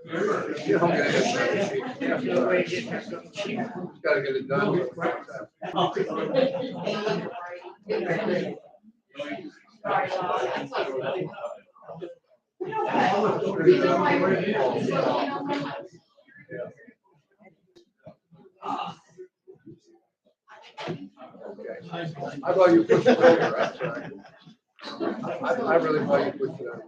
You don't get it. Gotta get it done. I thought you pushed it over, that's right. I really thought you pushed it over.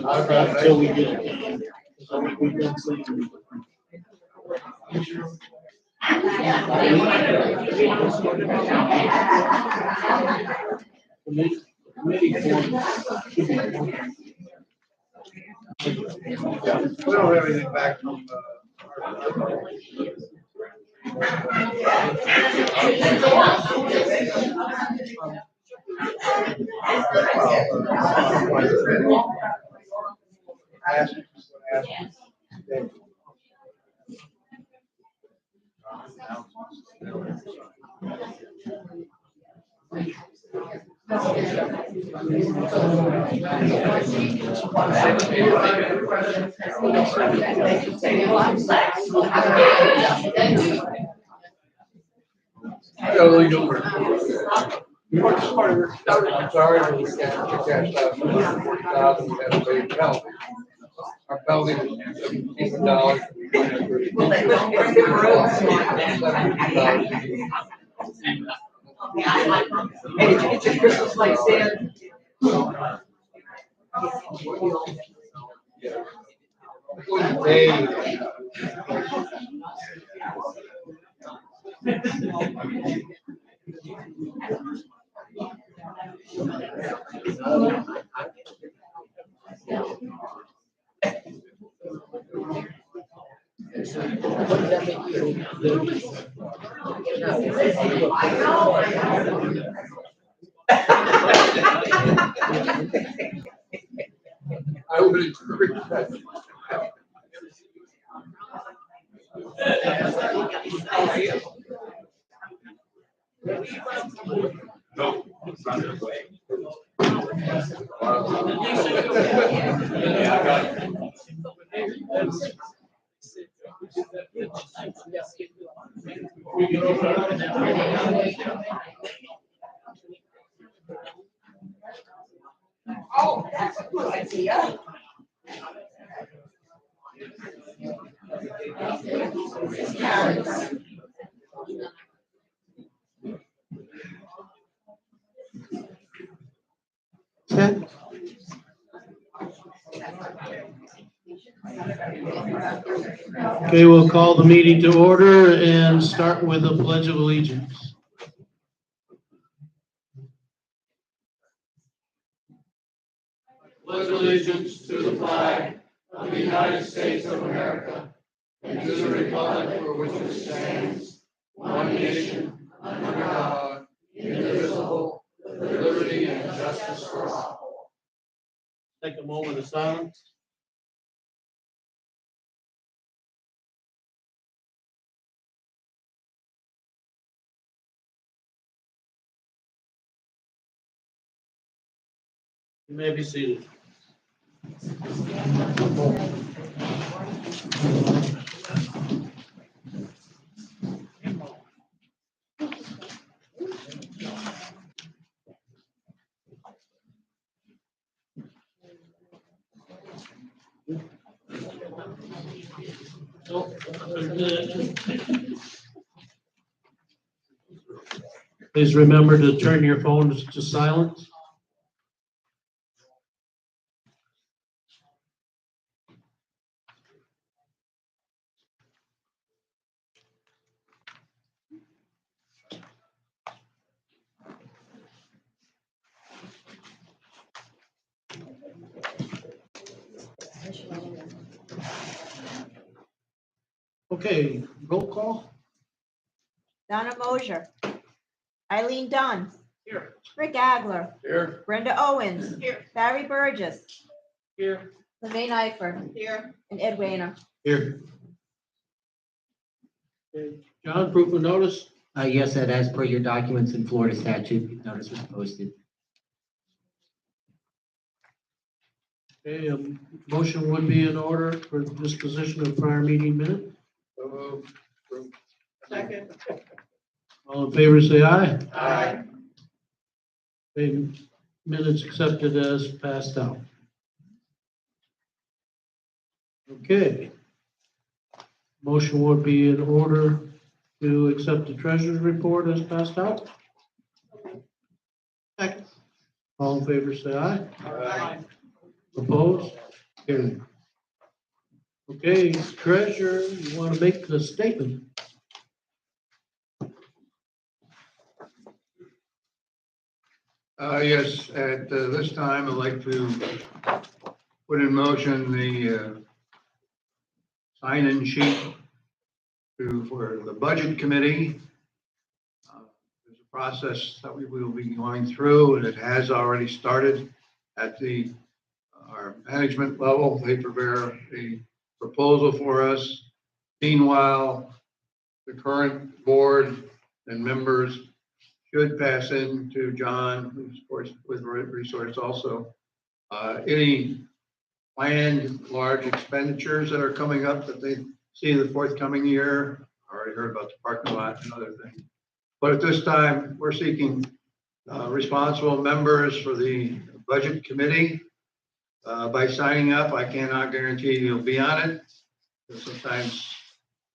I got until we get it. We've been sleeping. Committee form should be. We don't have anything back from, I got a little humor. I'm sorry, but we can't cash out $40,000, we have to pay the penalty. Our penalty is $17. Hey, did you get your Christmas lights in? Hey. What does that make you? I would agree with that. No, it's not their way. Oh, that's a good idea. Okay, we'll call the meeting to order and start with the Pledge of Allegiance. Pledge allegiance to the flag of the United States of America and to the republic for which it stands, one nation, under God, indivisible, with liberty and justice for all. Take a moment of silence. You may be seated. Please remember to turn your phones to silent. Okay, roll call. Donna Mosier. Eileen Dunn. Here. Rick Agler. Here. Brenda Owens. Here. Barry Burgess. Here. Levine Ifer. Here. And Ed Wayner. Here. Okay, John, proof of notice? Yes, Ed, as per your documents in Florida statute, notice was posted. Okay, motion would be in order for disposition of prior meeting minute. Second. All in favor, say aye. Aye. Okay, minutes accepted as passed out. Okay. Motion would be in order to accept the treasurer's report as passed out. Second. All in favor, say aye. Aye. Opposed? Carried. Okay, treasurer, you want to make the statement? Yes, at this time, I'd like to put in motion the sign-in sheet for the budget committee. There's a process that we will be going through, and it has already started at our management level. They prepare the proposal for us. Meanwhile, the current board and members should pass in to John, who's of course with resource also, any planned large expenditures that are coming up that they see in the forthcoming year. I already heard about the parking lot and other things. But at this time, we're seeking responsible members for the budget committee. By signing up, I cannot guarantee you'll be on it. Because sometimes,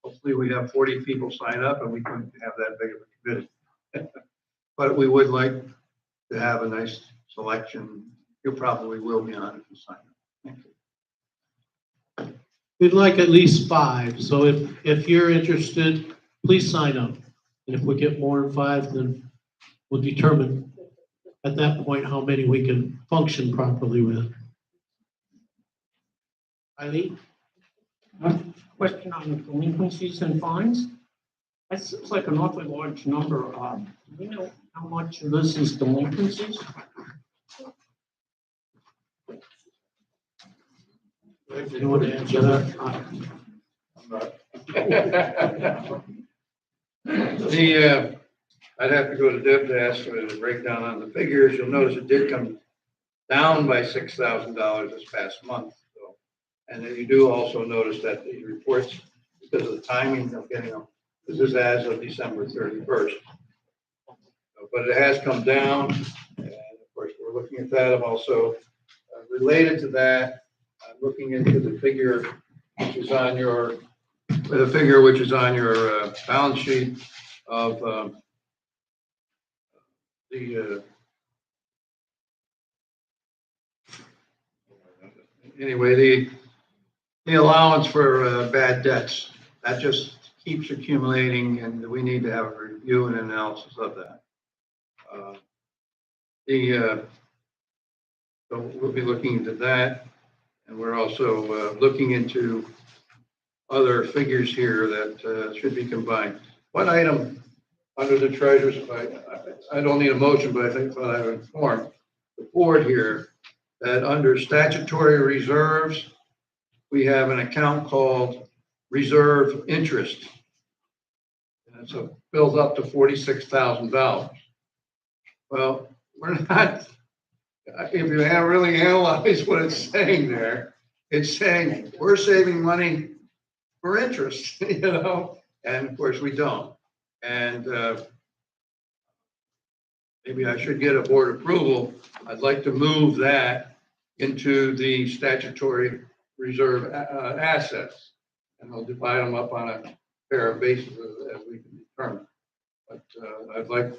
hopefully we have 40 people sign up and we couldn't have that big of a committee. But we would like to have a nice selection. You probably will be on if you sign up. Thank you. We'd like at least 5, so if you're interested, please sign up. And if we get more than 5, then we'll determine at that point how many we can function properly with. Eileen? Question on the delinquencies and fines. That seems like an awfully large number. Do we know how much of this is delinquencies? You want to answer that? I'd have to go to Deb to ask for the breakdown on the figures. You'll notice it did come down by $6,000 this past month. So, and then you do also notice that the reports, because of the timing of getting them, this is as of December 31st. But it has come down, and of course, we're looking at that. I'm also related to that. I'm looking into the figure which is on your balance sheet of the allowance for bad debts. That just keeps accumulating, and we need to have a review and analysis of that. So we'll be looking into that, and we're also looking into other figures here that should be combined. One item under the treasurer's, I don't need a motion, but I think that I've informed the board here that under statutory reserves, we have an account called reserve interest. And so builds up to $46,000. Well, we're not, if you really analyze what it's saying there, it's saying we're saving money for interest, and of course we don't. And maybe I should get a board approval. I'd like to move that into the statutory reserve assets. and they'll divide them up on a fair basis as we can determine. But I'd like,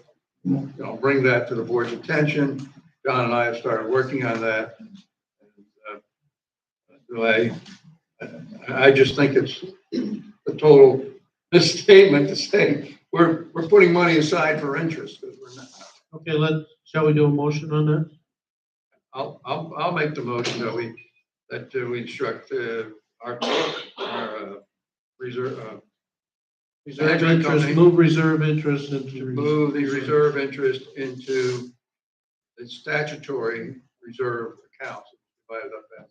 bring that to the board's attention. John and I have started working on that. I just think it's a total misstatement to say we're putting money aside for interest, because we're not. Okay, shall we do a motion on that? I'll make the motion that we instruct our reserve. Reserve Management interest, company. move reserve interest into. Move the reserve interest into the statutory reserve accounts divided up as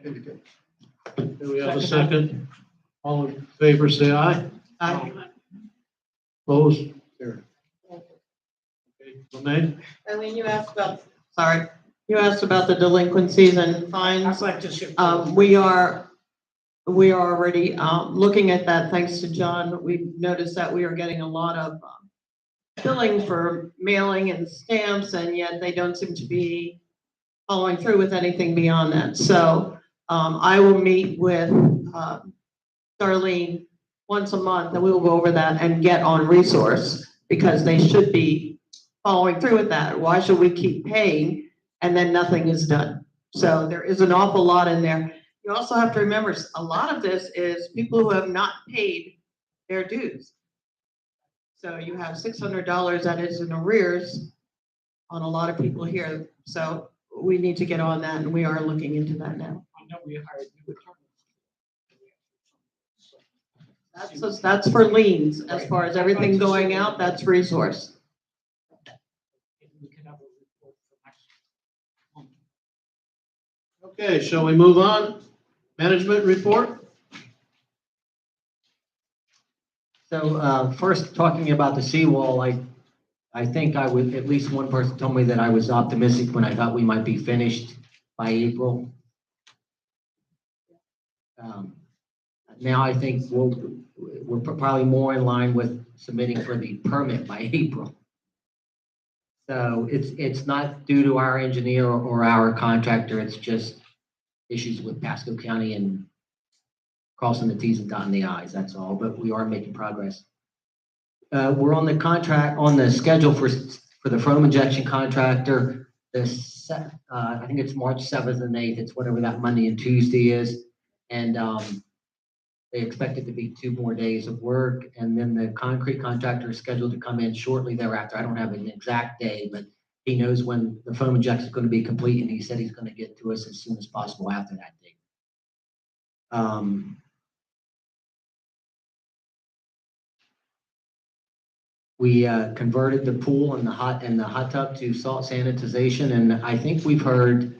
indicated. Do we have a second? All in favor, say aye. Opposed? Carried. Okay, Lemay? Eileen, you asked about, sorry, you asked about the delinquencies and fines. We are already, looking at that, thanks to John. We've noticed that we are getting a lot of billing for mailing and stamps, and yet they don't seem to be following through with anything beyond that. So, I will meet with, Darlene once a month, and we will go over that and get on resource, because they should be following through with that. Why should we keep paying and then nothing is done? So there is an awful lot in there. You also have to remember, a lot of this is people who have not paid their dues. So you have $600 that is in arrears on a lot of people here. So we need to get on that, and we are looking into that now. I know we hired new attorneys. That's for liens. As far as everything going out, that's resource. We can have a report for next month. Okay, shall we move on? Management report? So first, talking about the seawall, I think at least one person told me that I was optimistic when I thought we might be finished by April. Now I think we're probably more in line with submitting for the permit by April. So it's not due to our engineer or our contractor, it's just issues with Pasco County and crossing the Ts and dotting the Is, that's all, but we are making progress. We're on the schedule for the foam injection contractor. I think it's March 7th and 8th, it's whatever that Monday and Tuesday is. And they expect it to be 2 more days of work. And then the concrete contractor is scheduled to come in shortly thereafter. I don't have an exact day, but he knows when the foam injection is going to be complete, and he said he's going to get to us as soon as possible after that date. We converted the pool and the hot tub to salt sanitization, and I think we've heard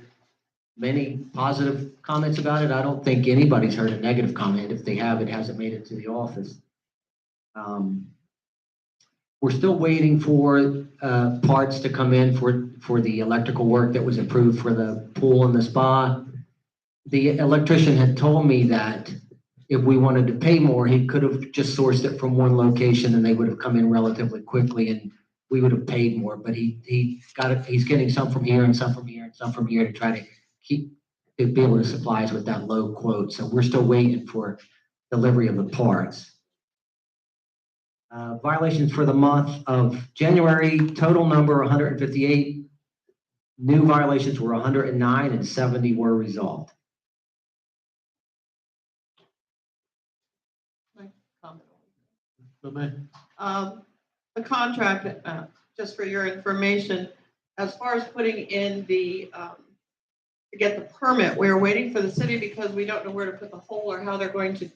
many positive comments about it. I don't think anybody's heard a negative comment. If they have, it hasn't made it to the office. We're still waiting for parts to come in for the electrical work that was approved for the pool and the spa. The electrician had told me that if we wanted to pay more, he could have just sourced it from one location and they would have come in relatively quickly and we would have paid more. But he's getting some from here and some from here and some from here to try to be able to supply us with that low quote. So we're still waiting for delivery of the parts. Violations for the month of January, total number 158. New violations were 109 and 70 were resolved. The contract, just for your information, as far as putting in the, to get the permit, we're waiting for the city because we don't know where to put the hole or how they're going to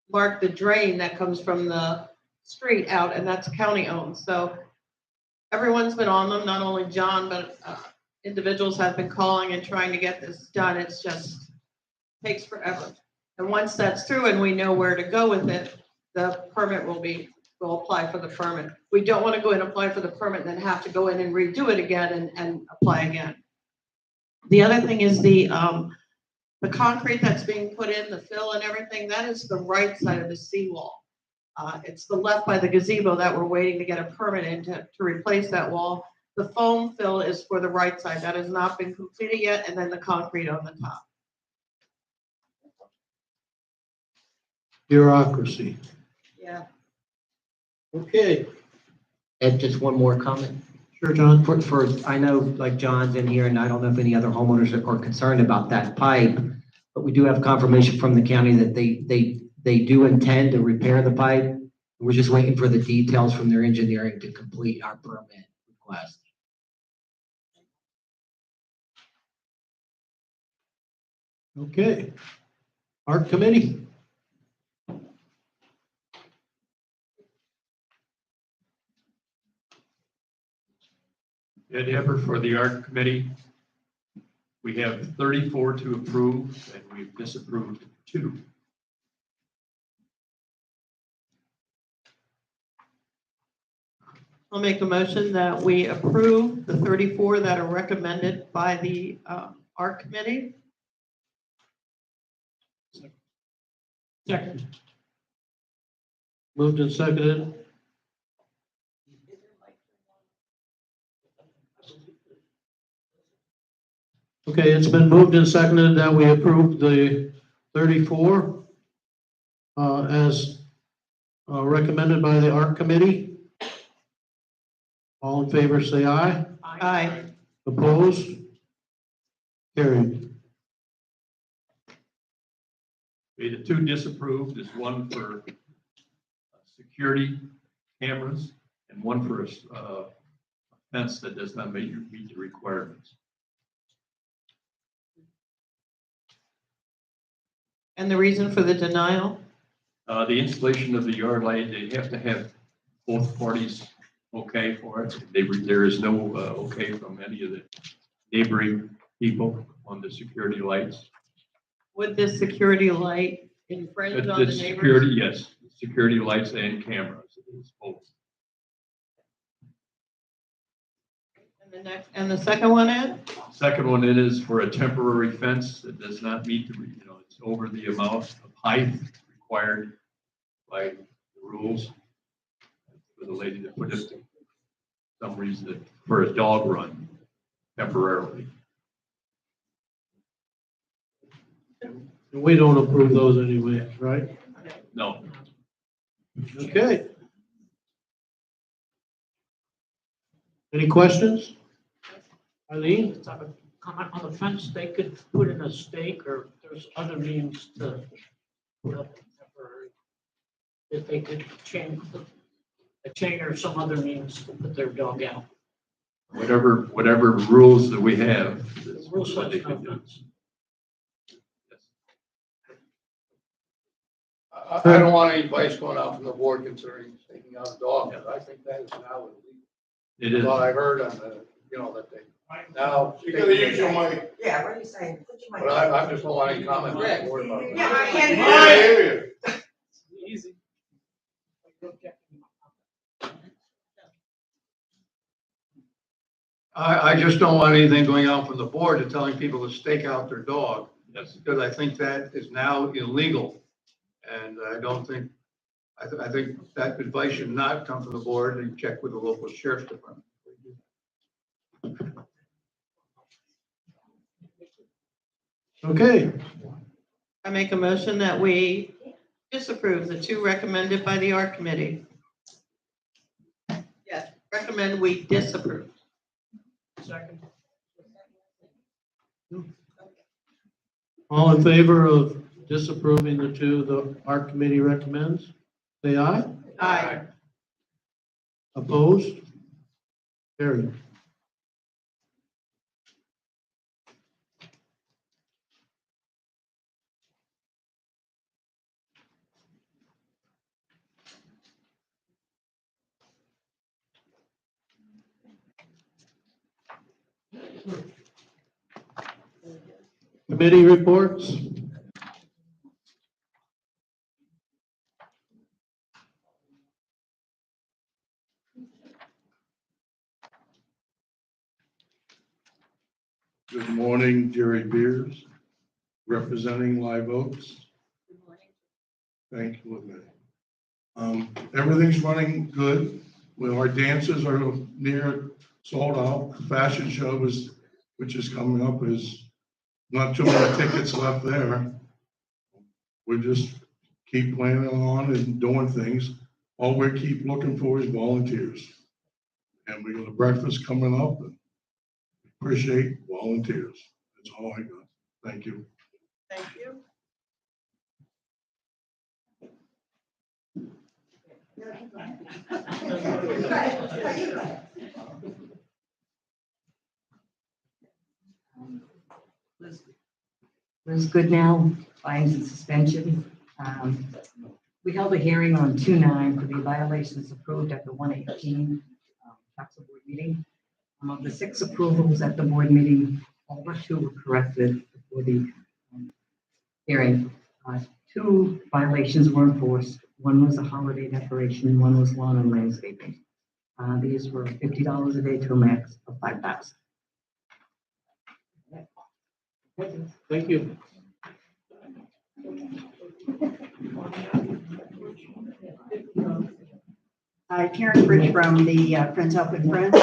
mark the drain that comes from the street out, and that's county owned. So everyone's been on them, not only John, but individuals have been calling and trying to get this done. It's just takes forever. And once that's through and we know where to go with it, the permit we'll apply for the permit. We don't want to go in and apply for the permit and then have to go in and redo it again and apply again. The other thing is the concrete that's being put in, the fill and everything, that is the right side of the seawall. It's the left by the gazebo that we're waiting to get a permit in to replace that wall. The foam fill is for the right side. That has not been completed yet, and then the concrete on the top. bureaucracy. Yeah. Okay, And just one more comment. sure, John. I know like John's in here and I don't know if any other homeowners are concerned about that pipe, but we do have confirmation from the county that they do intend to repair the pipe. We're just waiting for the details from their engineering to complete our permit request. Okay. Art committee? Ed Hepper for the Art Committee. We have 34 to approve, and we've disapproved 2. I'll make a motion that we approve the 34 that are recommended by the art committee. Second. Moved and seconded. Okay, it's been moved and seconded that we approve the 34 as recommended by the art committee. All in favor, say aye. Aye. Opposed? Carried. Okay, the 2 disapproved is one for security cameras and one for a fence that does not meet the requirements. And the reason for the denial? The installation of the yard light, they have to have both parties okay for it. There is no okay from any of the neighboring people on the security lights. Would this security light infringe on the neighbors? Security, yes, security lights and cameras, it's both. And the second one, Ed? Second one, it is for a temporary fence that does not meet the, it's over the amount of height required by the rules. For the lady that put it, some reason that for a dog run temporarily. We don't approve those anyway, right? No, Okay. Any questions? Eileen? Just have a comment on the fence, they could put in a stake or there's other means to put up temporary. If they could chain, a chain or some other means to put their dog out. whatever rules that we have, that's Rules what they such no can do. fence. I don't want any advice going out from the board concerning taking out a dog, but I think that is now illegal. It is. What I heard on the, that they now. You gotta use your mic. Yeah, what are you saying? Put your mic. But I just don't want any comment from the board about it. Yeah, I can't hear you. Easy. I just don't want anything going out from the board to telling people to stake out their dog, Yes. because I think that is now illegal. And I don't think, I think that advice should not come from the board, and check with the local sheriff's department. Okay, I make a motion that we disapprove the 2 recommended by the art committee. Yes, recommend we disapprove. Second. all in favor of disapproving the 2 the art committee recommends? Say aye. Aye. Opposed? Carried. Committee reports? Good morning, Jerry Beers, representing Live Oaks. Thank you, Lynette. Everything's running good. Well, our dances are near sold out. Fashion show which is coming up, is not too many tickets left there. We're just keep planning on and doing things. All we keep looking for is volunteers. And we got a breakfast coming up and appreciate volunteers. That's all I got. Thank you. Thank you. Liz Goodnow, fines and suspension. We held a hearing on 2/9 for the violations approved at the 118 council board meeting. Of the 6 approvals at the board meeting, all but 2 were corrected before the hearing. 2 violations were enforced. One was a holiday decoration, one was lawn and landscaping. These were $50 a day to a max of $5,000. Thank you. Hi, Karen Fritsch from the Friends Helping Friends,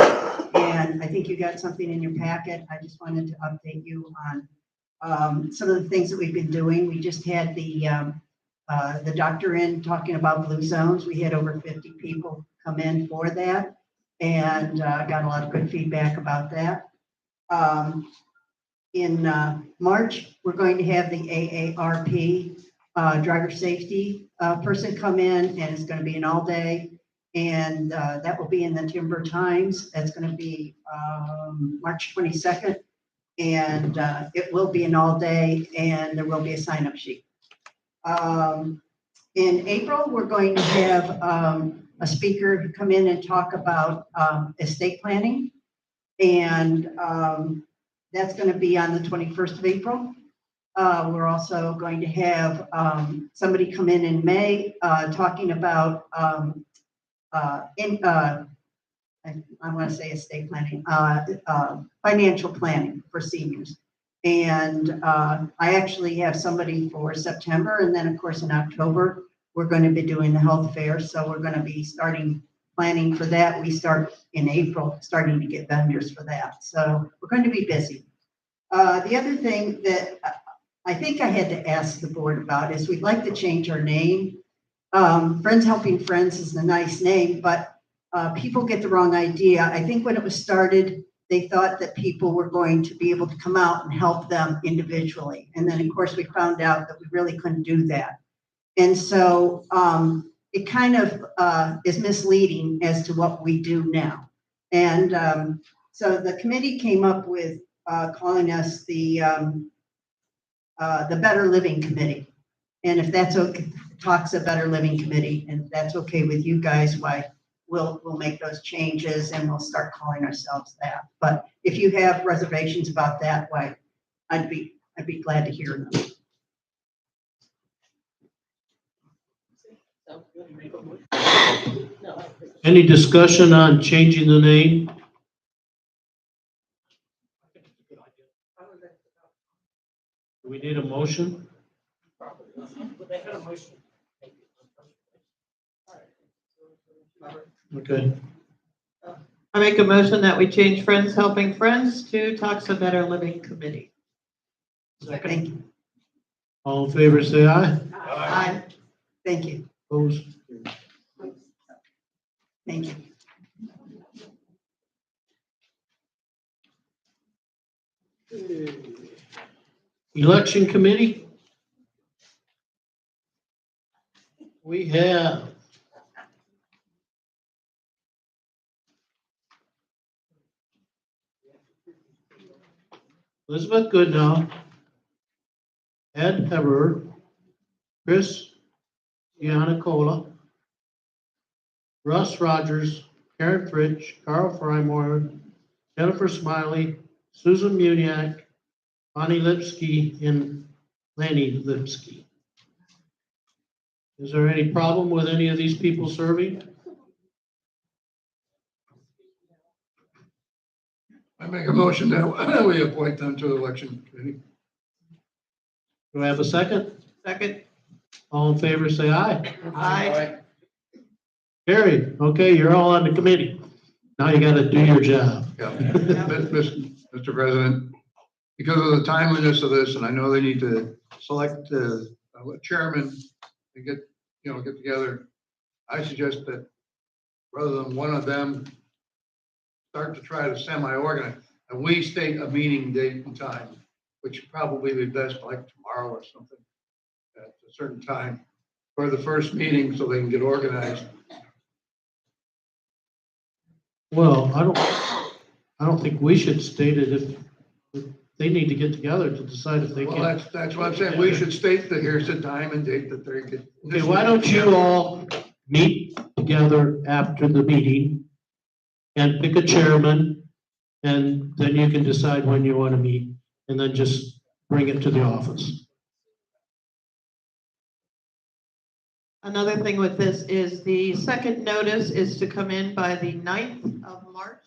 and I think you got something in your packet. I just wanted to update you on some of the things that we've been doing. We just had the doctor in talking about blue zones. We had over 50 people come in for that, and got a lot of good feedback about that. In March, we're going to have the AARP driver safety person come in, and it's going to be an all-day. And that will be in the Timber Times. That's going to be March 22nd. And it will be an all-day, and there will be a sign-up sheet. In April, we're going to have a speaker come in and talk about estate planning. And that's going to be on the 21st of April. We're also going to have somebody come in May talking about I want to say estate planning, financial planning for seniors. And I actually have somebody for September, and then of course in October, we're going to be doing the health fair. So we're going to be starting planning for that. We start in April, starting to get vendors for that. So we're going to be busy. The other thing that I think I had to ask the board about is we'd like to change our name. Friends Helping Friends is a nice name, but people get the wrong idea. I think when it was started, they thought that people were going to be able to come out and help them individually. And then, of course, we found out that we really couldn't do that. And so it kind of is misleading as to what we do now. And so the committee came up with calling us the Better Living Committee. And if that's okay, talks a Better Living Committee, and if that's okay with you guys, why we'll make those changes and we'll start calling ourselves that. But if you have reservations about that, why I'd be glad to hear them. Any discussion on changing the name? Do we need a motion? Okay, I make a motion that we change Friends Helping Friends to Talks a Better Living Committee. Thank you. all in favor, say aye. Aye. Thank you. Opposed? Thank you. Election Committee? We have Elizabeth Goodnow, Ed Everard, Chris Giannicola, Russ Rogers, Karen Fritsch, Carl Frymoyer, Jennifer Smiley, Susan Muniak, Bonnie Lipsky, and Lanny Lipsky. Is there any problem with any of these people serving? I make a motion that we appoint them to the election committee. Do I have a second? Second. All in favor, say aye. Aye. Carried. Okay, you're all on the committee. Now you gotta do your job. Yeah. Mr. President, because of the timeliness of this, and I know they need to select a chairman, I and get together. I suggest that rather than one of them start to try to semi-organize, and we state a meeting date and time, which would probably be best like tomorrow or something at a certain time for the first meeting so they can get organized. Well, I don't think we should state it if they need to get together to decide if they Well, can. that's what I'm saying. We should state that here's the time and date that they get. Okay, why don't you all meet together after the meeting and pick a chairman, and then you can decide when you want to meet, and then just bring it to the office. Another thing with this is the second notice is to come in by the 9th of March.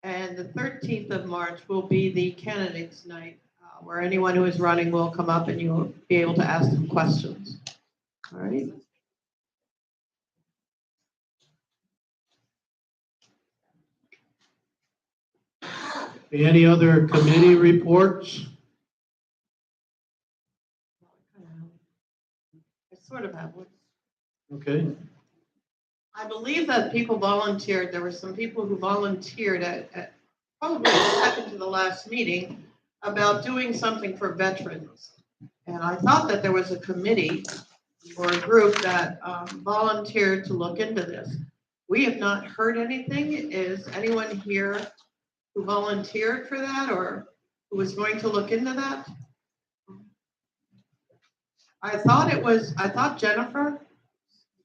And the 13th of March will be the candidates night, where anyone who is running will come up and you'll be able to ask them questions. All right. Any other committee reports? I sort of have one. Okay, I believe that people volunteered. There were some people who volunteered at probably the second to the last meeting about doing something for veterans. And I thought that there was a committee or a group that volunteered to look into this. We have not heard anything. Is anyone here who volunteered for that or who was going to look into that? I thought Jennifer.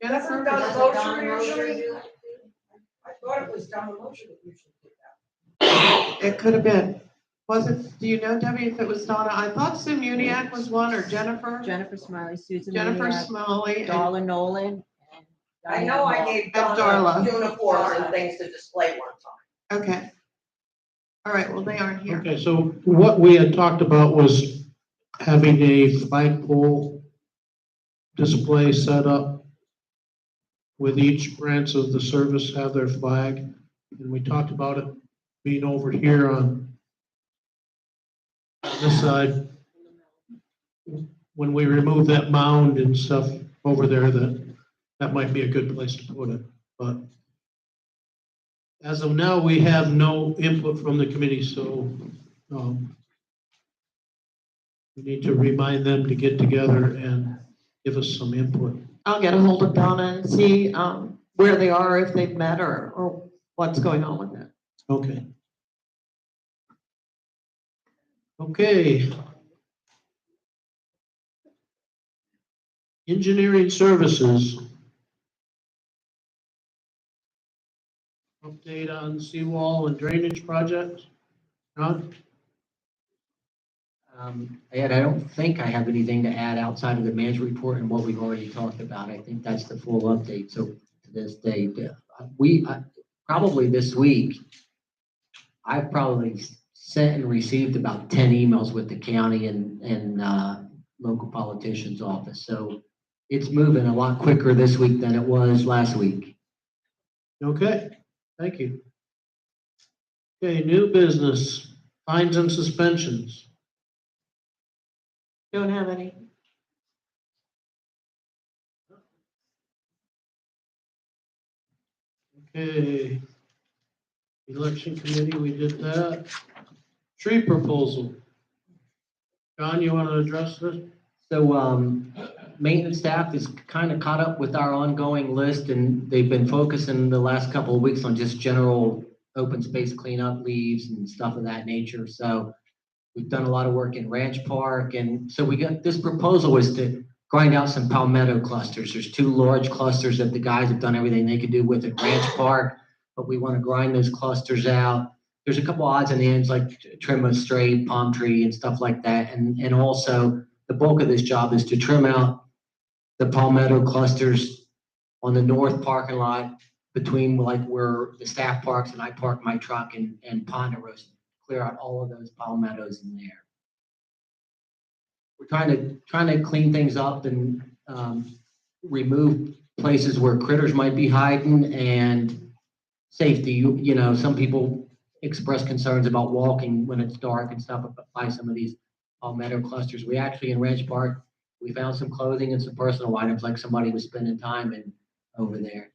Doesn't Don Mosher usually? I thought it was Don Mosher that usually did that. It could have been. Was it, do you know, Debbie, if it was Donna? I thought Sue Muniak was one, or Jennifer. Jennifer Smiley, Susan Jennifer Maniac, Smalley. and- Darla Nolan. and I know I gave And Donna Darla. uniforms and things to display one time. Okay. All right, well, they aren't here. okay, so what we had talked about was having a flagpole display set up with each branch of the service have their flag. And we talked about it being over here on this side. When we remove that mound and stuff over there, that might be a good place to put it. But as of now, we have no input from the committee, so we need to remind them to get together and give us some input. I'll get a hold of Donna and see where they are, if they've met or what's going on with that. Okay. Okay. Engineering services. Update on seawall and drainage projects. Ron? Ed, I don't think I have anything to add outside of the management report and what we've already talked about. I think that's the full update. So to this day, probably this week, I've probably sent and received about 10 emails with the county and local politicians' office. So it's moving a lot quicker this week than it was last week. Okay, thank you. Okay, new business, fines and suspensions. Don't have any. Okay. Election committee, we did that. Tree proposal. John, you want to address this? So maintenance staff is kind of caught up with our ongoing list, and they've been focusing the last couple of weeks on just general open space cleanup, leaves and stuff of that nature. So we've done a lot of work in Ranch Park, and so we got, this proposal was to grind out some palmetto clusters. There's 2 large clusters that the guys have done everything they could do with at Ranch Park, but we want to grind those clusters out. There's a couple odds and ends like trim a straight palm tree and stuff like that. And also the bulk of this job is to trim out the palmetto clusters on the north parking lot between like where the staff parks and I park my truck and Ponderosa. Clear out all of those palmettos in there. We're trying to clean things up and remove places where critters might be hiding and safety. You know, some people express concerns about walking when it's dark and stuff by some of these palmetto clusters. We actually in Ranch Park We found some clothing and some personal items, like somebody was spending time in over there.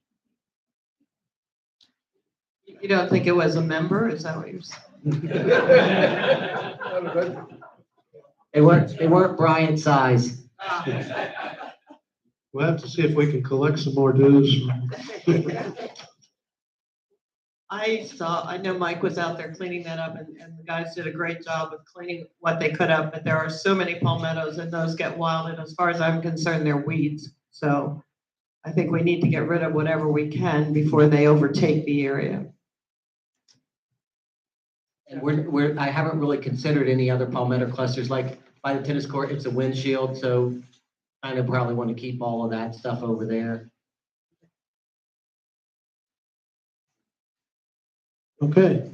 You don't think it was a member? Is that what you're saying? They weren't Brian's size. We'll have to see if we can collect some more dues. I know Mike was out there cleaning that up and the guys did a great job of cleaning what they could up, but there are so many palmettos and those get wild. And as far as I'm concerned, they're weeds. So I think we need to get rid of whatever we can before they overtake the area. And I haven't really considered any other palmetto clusters, like by the tennis court, it's a windshield, so kind of probably want to keep all of that stuff over there. Okay.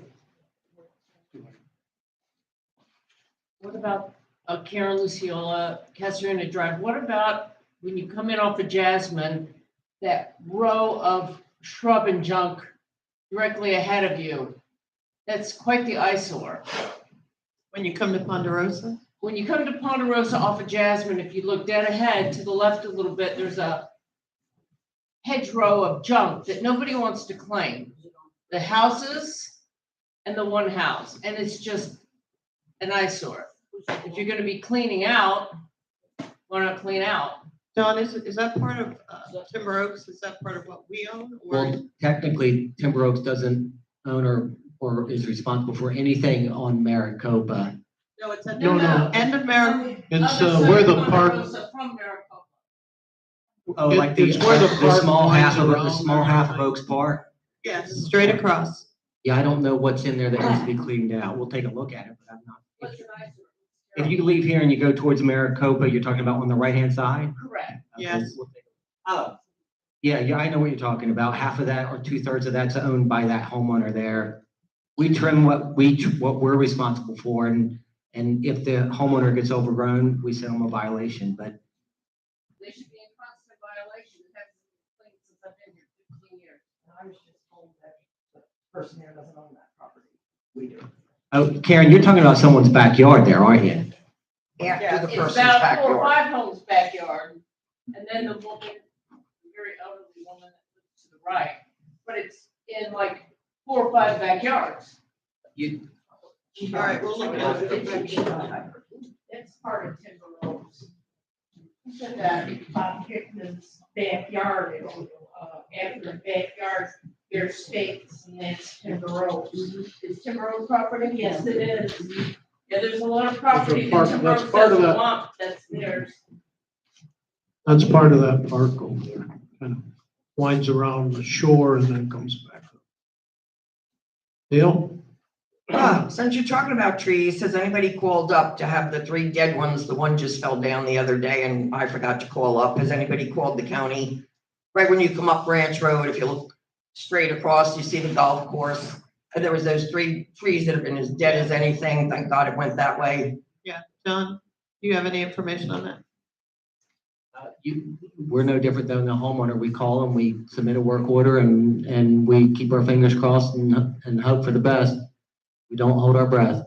What about Karen Luciola, Caserina Drive? What about when you come in off of Jasmine, that row of shrub and junk directly ahead of you? That's quite the eyesore. When you come to Ponderosa? When you come to Ponderosa off of Jasmine, if you look dead ahead to the left a little bit, there's a hedgerow of junk that nobody wants to claim. The houses and the one house, and it's just an eyesore. If you're gonna be cleaning out, why not clean out? Don, is that part of Timber Oaks? Is that part of what we own? Or Well, technically, Timber Oaks doesn't own or is responsible for anything on Maricopa. no, it's at No, no. End of Maricopa. It's Other where side the of park, Ponderosa from Maricopa. Oh, like the, It's where the park small half of, winds the around small half of there. Oaks Park? Yes, straight across. Yeah, I don't know what's in there that needs to be cleaned out. We'll take a look at it, but I'm not. What's an eyesore? If you leave here and you go towards Maricopa, you're talking about on the right-hand side? Correct. Okay, Yes. we'll take a- Yeah, I know what you're talking about. Half of that or 2/3 of that's owned by that homeowner there. We trim what we're responsible for, and if the homeowner gets overgrown, we send them a violation, but They should be in constant violation. It hasn't been cleaned since I've been here 15 years. I was just told that the person there doesn't own that property. We do. oh, Karen, you're talking about someone's backyard there, aren't you? After the It's person's about 4 or backyard. 5 homes backyard, and then the woman, the very elderly woman that lives to the right, but it's in like 4 or 5 backyards. All right, we'll look at it. It's part of Timber Oaks. He said that Bob Hickman's backyard, after the backyard, there's stakes and that's Timber Oaks. Is Timber Oaks property? Yes, it is. Yeah, there's a lot of property that park- Timber that's Oaks part of doesn't that. want, that's theirs. that's part of that park over there. Kind of winds around the shore and then comes back up. Dale? Since you're talking about trees, has anybody called up to have the 3 dead ones? The one just fell down the other day and I forgot to call up. Has anybody called the county? Right when you come up Branch Road, if you look straight across, you see the golf course. And there was those 3 trees that have been as dead as anything. Thank God it went that way. John, do you have any information on that? We're no different than the homeowner. We call them, we submit a work order, and we keep our fingers crossed and hope for the best. We don't hold our breath.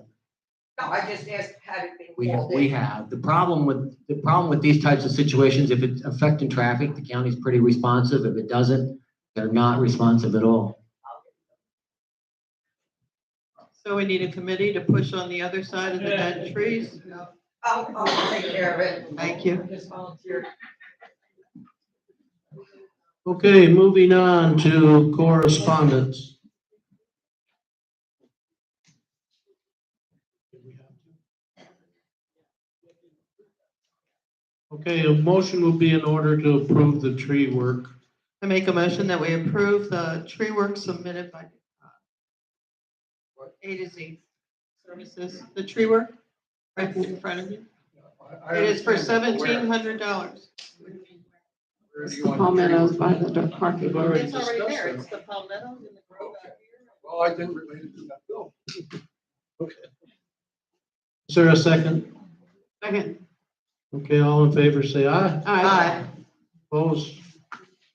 No, I just asked, had it been We have, called we in? have. The problem with these types of situations, if it's affecting traffic, the county's pretty responsive. If it doesn't, they're not responsive at all. So we need a committee to push on the other side of the dead trees? I'll take care of it. Thank you. Just volunteer. Okay, moving on to correspondence. Okay, a motion will be in order to approve the tree work. I make a motion that we approve the tree work submitted by A to Z Services, the tree work right in front of you. It is for $1,700. Where do you The want- palmettos by the parking We've lot. already It's already discussed there. that. It's the palmettos and the grove out here. Well, I didn't relate it to that bill. Is there a second? Second. Okay, all in favor, say aye. Aye. Opposed?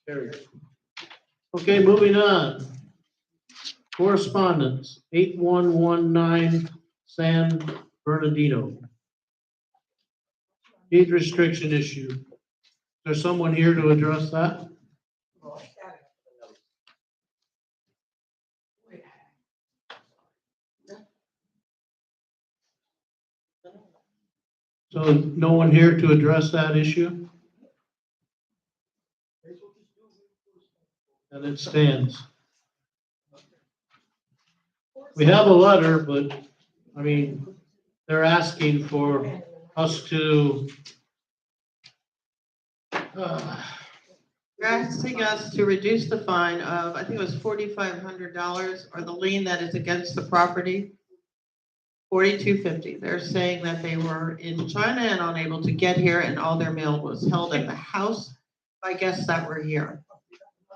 Carried. Okay, moving on. Correspondence, 8119 San Bernardino. deed restriction issue. Is there someone here to address that? So no one here to address that issue? And it stands. We have a letter, but, I mean, they're asking for us to, They're asking us to reduce the fine of, I think it was $4,500, or the lien that is against the property, $4,250. They're saying that they were in China and unable to get here, and all their mail was held at the house by guests that were here.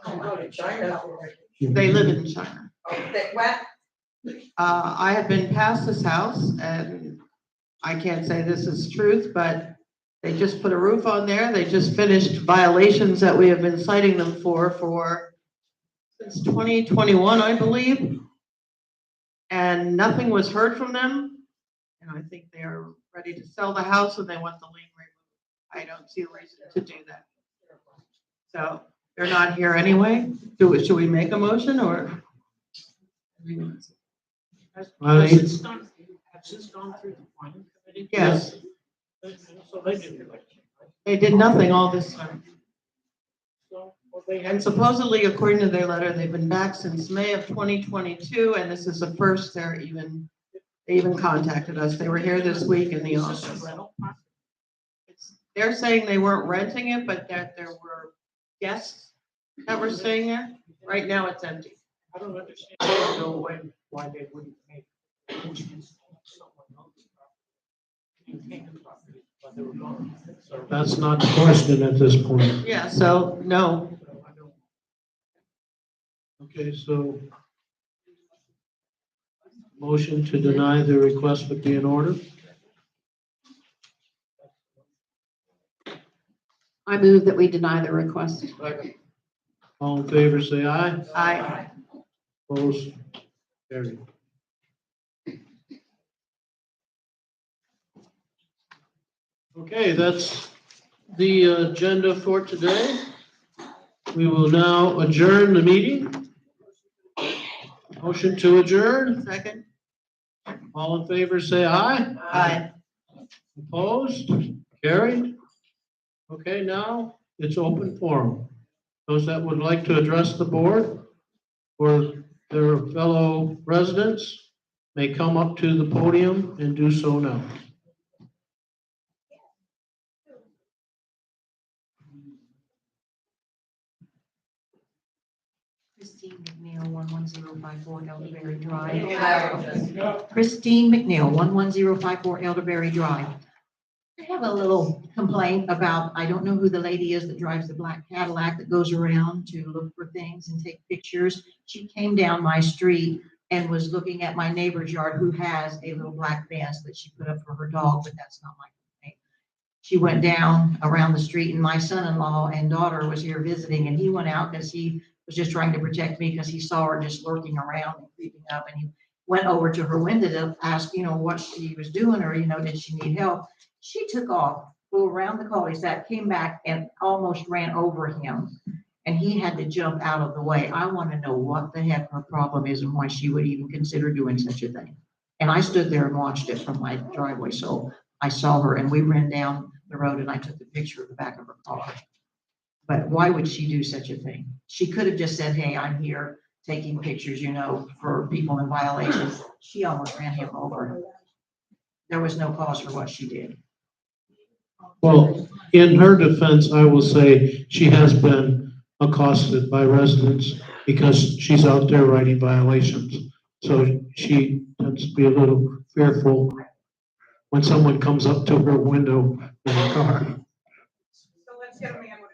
Go to China. They live in China. What? I have been past this house, and I can't say this is truth, but they just put a roof on there. They just finished violations that we have been citing them for since 2021, I believe. And nothing was heard from them. And I think they are ready to sell the house and they want the lien removed. I don't see a reason to do that. So they're not here anyway. Should we make a motion or? Has I mean- this gone through the planning committee? Yes, So they didn't do it. they did nothing all this time. So, well, they And had supposedly, according to their letter, they've been back since May of 2022, and this is the first they even contacted us. They were here this week in the Is this a office. rental? They're saying they weren't renting it, but that there were guests that were staying there. Right now, it's empty. I don't understand. I don't know why they wouldn't make someone else's property. Maintain the property, but they were gone. So that's not the question at this point. Yeah, so, no. I don't. Okay, so motion to deny the request would be in order. I move that we deny the request. All in favor, say aye. Aye. Opposed? Carried. Okay, that's the agenda for today. We will now adjourn the meeting. Motion to adjourn. Second? All in favor, say aye. Aye. Opposed? Carried. Okay, now it's open forum. Those that would like to address the board or their fellow residents may come up to the podium and do so now. Christine McNeil, 11054 Elderberry Drive. Christine McNeil, 11054 Elderberry Drive. I have a little complaint about, I don't know who the lady is that drives the black Cadillac that goes around to look for things and take pictures. She came down my street and was looking at my neighbor's yard who has a little black fence that she put up for her dog, but that's not my complaint. She went down around the street and my son-in-law and daughter was here visiting and he went out because he was just trying to protect me because he saw her just lurking around and creeping up, and he went over to her window to ask, what she was doing, or, did she need help? She took off, flew around the cul-de-sac, came back and almost ran over him, and he had to jump out of the way. I want to know what the heck her problem is and why she would even consider doing such a thing. And I stood there and watched it from my driveway, so I saw her, and we ran down the road, and I took the picture of the back of her car. But why would she do such a thing? She could have just said, hey, I'm here taking pictures, for people in violations. She almost ran him over. There was no cause for what she did. Well, in her defense, I will say she has been accosted by residents because she's out there writing violations. So she tends to be a little fearful when someone comes up to her window in a car. So let's get a man with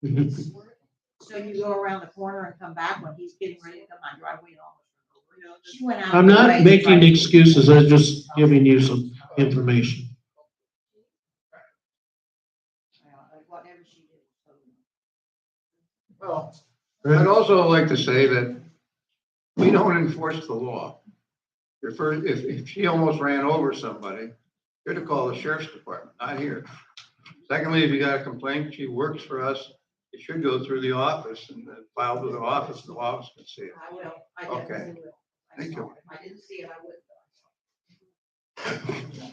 a gun. So you go around the corner and come back when he's getting ready to come on driveway and almost. She went out I'm of the way not to making try to- excuses, I'm just giving you some information. Whatever she did. Well, I'd also like to say that we don't enforce the law. If she almost ran over somebody, Here to call the sheriff's department, not here. Secondly, if you got a complaint, she works for us, it should go through the office and then filed with the office can see it. I will. I Okay. definitely will. Thank you. If I didn't see it, I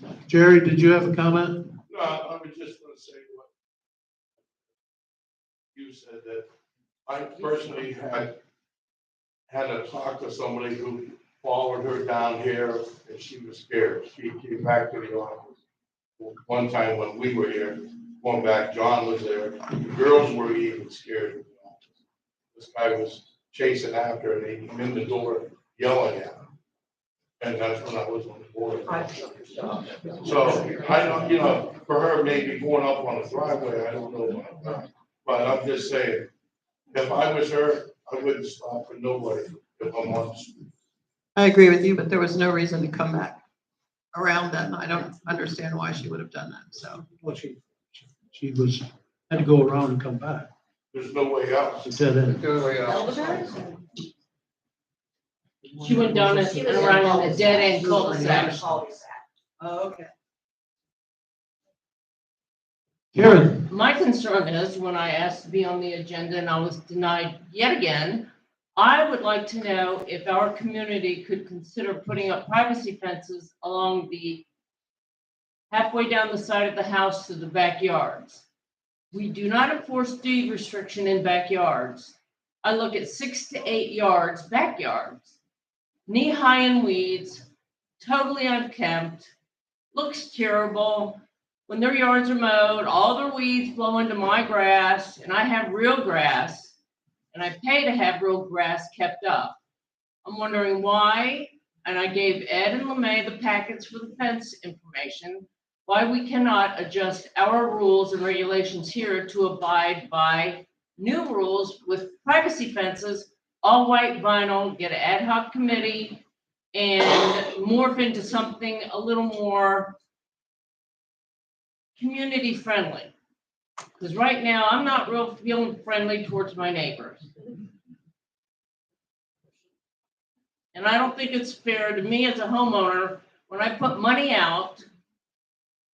would. Jerry, did you have a comment? No, I was just gonna say what you said, that I personally had a talk to somebody who followed her down here and she was scared. She came back to the office. One time when we were here, going back, John was there, the girls were even scared of the office. This guy was chasing after her and he came in the door yelling at her. And that's when I was on the board. So I don't, you know, for her, maybe going up on the driveway, I don't know about that. But I'm just saying, if I was her, I wouldn't stop for nobody if I'm honest. I agree with you, but there was no reason to come back around that, and I don't understand why she would have done that, so. Well, she had to go around and come back. There's no way out. It's dead end. Good way out. She went down and around in a dead end cul-de-sac. Oh, okay. Karen, My concern is when I asked to be on the agenda and I was denied yet again, I would like to know if our community could consider putting up privacy fences along the halfway down the side of the house to the backyards. We do not enforce deed restriction in backyards. I look at 6 to 8 yards, backyards, knee-high in weeds, totally unkempt, looks terrible. When their yards are mowed, all their weeds blow into my grass, and I have real grass, and I pay to have real grass kept up. I'm wondering why, and I gave Ed and LeMay the packets for the fence information, why we cannot adjust our rules and regulations here to abide by new rules with privacy fences, all white vinyl, get an ad hoc committee, and morph into something a little more community friendly. Because right now, I'm not real feeling friendly towards my neighbors. And I don't think it's fair to me as a homeowner, when I put money out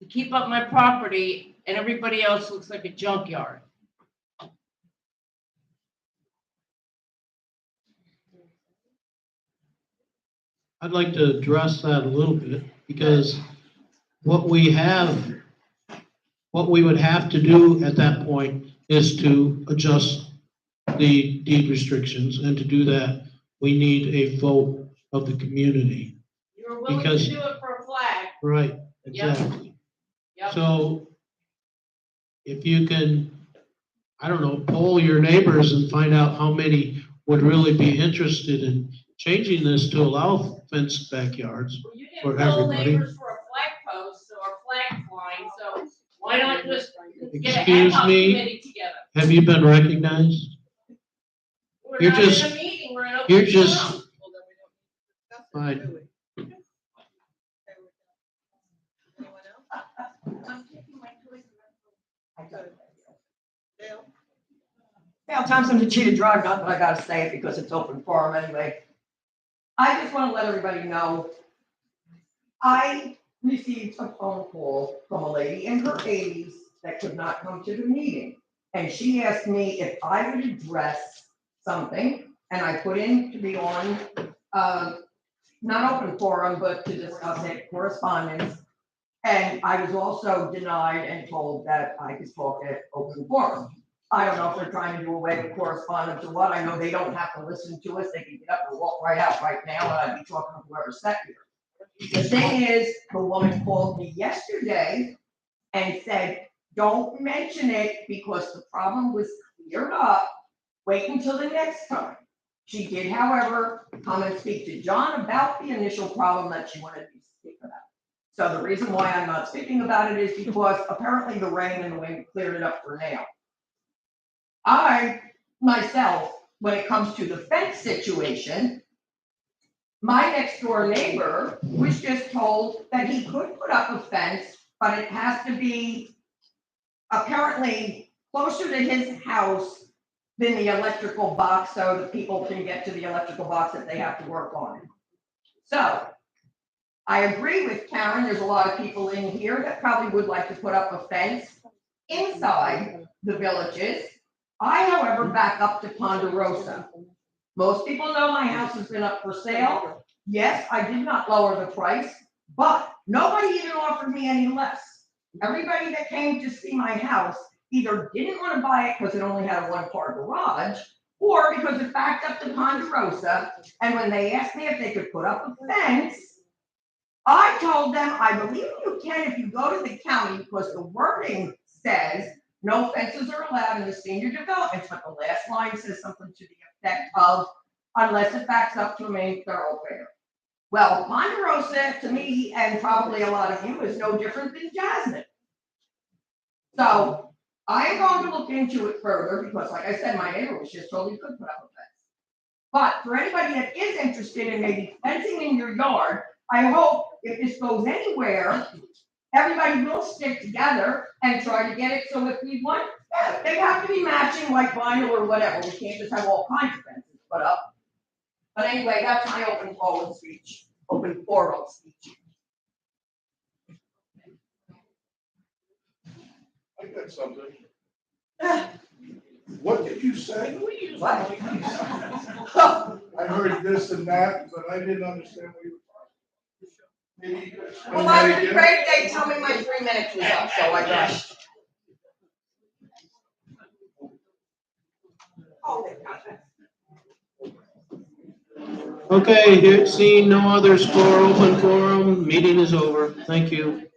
to keep up my property and everybody else looks like a junkyard. I'd like to address that a little bit because what we would have to do at that point is to adjust the deed restrictions, and to do that, we need a vote of the community. You're willing to Because- do it for a flag. Right, Yep. exactly. Yep. So if you can, I don't know, poll your neighbors and find out how many would really be interested in changing this to allow fenced backyards. Well, you For didn't poll everybody. neighbors for a flag post or a flag flying, so why not just get an ad Excuse hoc me? committee together? Have you been recognized? We're You're not just- in a meeting, we're in open you're just- forum. Well, then we don't discuss it, Fine. do we? Anyone else? I'm taking my choice. Dale? Now, Thompson to Cheetah Drive, not that I gotta say it because it's open forum anyway. I just wanna let everybody know, I received a phone call from a lady in her 80s that could not come to the meeting. And she asked me if I would address something, and I put in to be on, not open forum, but to discuss it, correspondence. And I was also denied and told that I could talk at open forum. I don't know if they're trying to do away with correspondence or what. I know they don't have to listen to us. They can get up and walk right out right now, and I'd be talking to whoever sat here. The thing is, the woman called me yesterday and said, don't mention it because the problem was cleared up. Wait until the next time. She did, however, come and speak to John about the initial problem that she wanted me to speak about. So the reason why I'm not speaking about it is because apparently the rain and the wind cleared it up for now. I, myself, when it comes to the fence situation, my next door neighbor was just told that he could put up a fence, but it has to be apparently closer to his house than the electrical box, so that people can get to the electrical box that they have to work on. So I agree with Karen, there's a lot of people in here that probably would like to put up a fence inside the villages. I, however, back up to Ponderosa. Most people know my house has been up for sale. Yes, I did not lower the price, but nobody even offered me any less. Everybody that came to see my house either didn't want to buy it because it only had a one-car garage, or because it backed up to Ponderosa. And when they asked me if they could put up a fence, I told them, I believe you can if you go to the county, because the wording says no fences are allowed in the senior developments, but the last line says something to the effect of, unless it backs up to a main thoroughfare. Well, Ponderosa, to me, and probably a lot of you, is no different than Jasmine. So I am going to look into it further, because like I said, my neighbor was just told he could put up a fence. But for anybody that is interested in maybe fencing in your yard, I hope if this goes anywhere, everybody will stick together and try to get it, so if we want, yeah, they have to be matching like vinyl or whatever, we can't just have all kinds of fences put up. But anyway, that's my open forward speech, open forum speech. I got something. What did you say? What? I heard this and that, but I didn't understand what you were talking about. Maybe you could explain Well, I that was again? afraid they'd tell me my 3 minutes was up, so I rushed. Oh, they got that. Okay, here, seeing no others for open forum, meeting is over. Thank you.